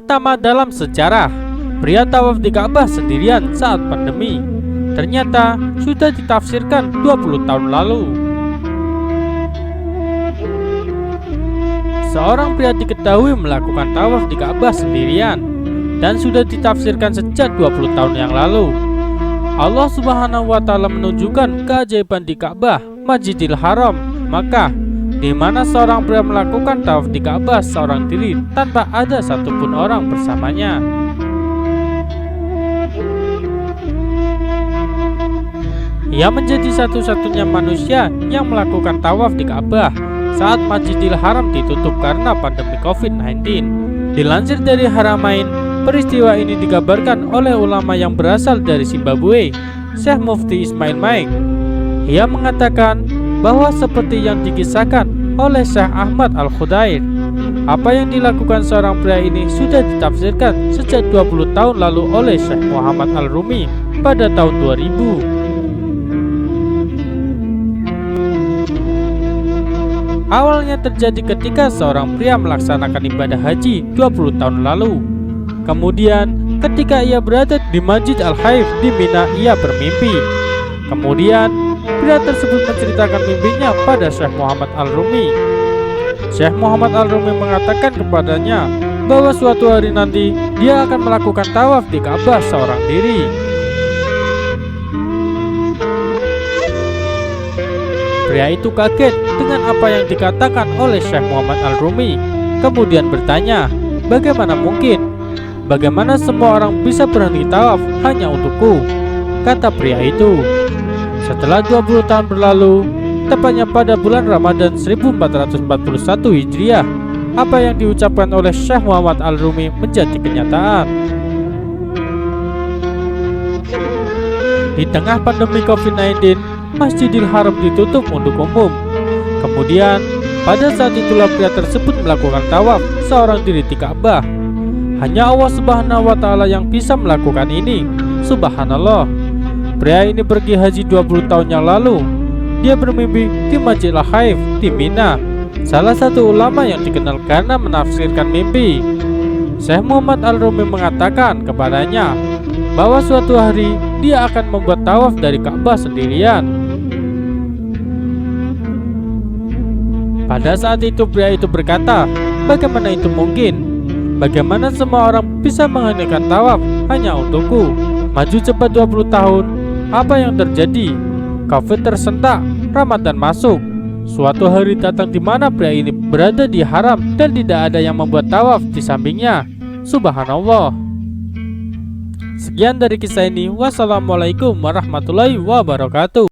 Pertama dalam sejarah, pria tawaf di Ka'bah sendirian saat pandemi ternyata sudah ditafsirkan 20 tahun lalu. Seorang pria diketahui melakukan tawaf di Ka'bah sendirian dan sudah ditafsirkan sejak 20 tahun yang lalu. Allah Subhanahu wa Ta'ala menunjukkan keajaiban di Ka'bah, Masjidil Haram, Makkah, di mana seorang pria melakukan tawaf di Ka'bah seorang diri tanpa ada satupun orang bersamanya. Ia menjadi satu-satunya manusia yang melakukan tawaf di Ka'bah saat Masjidil Haram ditutup karena pandemi COVID-19. Dilansir dari Haramain, peristiwa ini digambarkan oleh ulama yang berasal dari Zimbabwe, Syekh Mufti Ismail Maik. Ia mengatakan bahwa seperti yang dikisahkan oleh Syekh Ahmad Al-Khudair, apa yang dilakukan seorang pria ini sudah ditafsirkan sejak 20 tahun lalu oleh Syekh Muhammad Al-Rumi pada tahun 2000. Awalnya terjadi ketika seorang pria melaksanakan ibadah haji 20 tahun lalu. Kemudian ketika ia berada di Masjid Al-Khaif di Mina, ia bermimpi. Kemudian pria tersebut menceritakan mimpinya pada Syekh Muhammad Al-Rumi. Syekh Muhammad Al-Rumi mengatakan kepadanya bahwa suatu hari nanti dia akan melakukan tawaf di Ka'bah seorang diri. Pria itu kaget dengan apa yang dikatakan oleh Syekh Muhammad Al-Rumi, kemudian bertanya, "Bagaimana mungkin? Bagaimana semua orang bisa berhenti tawaf hanya untukku?" Kata pria itu. Setelah 20 tahun berlalu, tepatnya pada bulan Ramadan 1441 Hijriah, apa yang diucapkan oleh Syekh Muhammad Al-Rumi menjadi kenyataan. Di tengah pandemi COVID-19, Masjidil Haram ditutup untuk umum. Kemudian, pada saat itulah pria tersebut melakukan tawaf seorang diri di Ka'bah. Hanya Allah Subhanahu wa Ta'ala yang bisa melakukan ini. Subhanallah. Pria ini pergi haji 20 tahun yang lalu. Dia bermimpi di Masjid Al-Khaif di Mina, salah satu ulama yang dikenal karena menafsirkan mimpi. Syekh Muhammad Al-Rumi mengatakan kepadanya bahwa suatu hari dia akan membuat tawaf dari Ka'bah sendirian. Pada saat itu pria itu berkata, "Bagaimana itu mungkin? Bagaimana semua orang bisa menghentikan tawaf hanya untukku? Maju cepat 20 tahun. Apa yang terjadi? Covid tersentak, Ramadan masuk. Suatu hari datang di mana pria ini berada di haram dan tidak ada yang membuat tawaf di sampingnya. Subhanallah." Sekian dari kisah ini. Wassalamualaikum warahmatullahi wabarakatuh.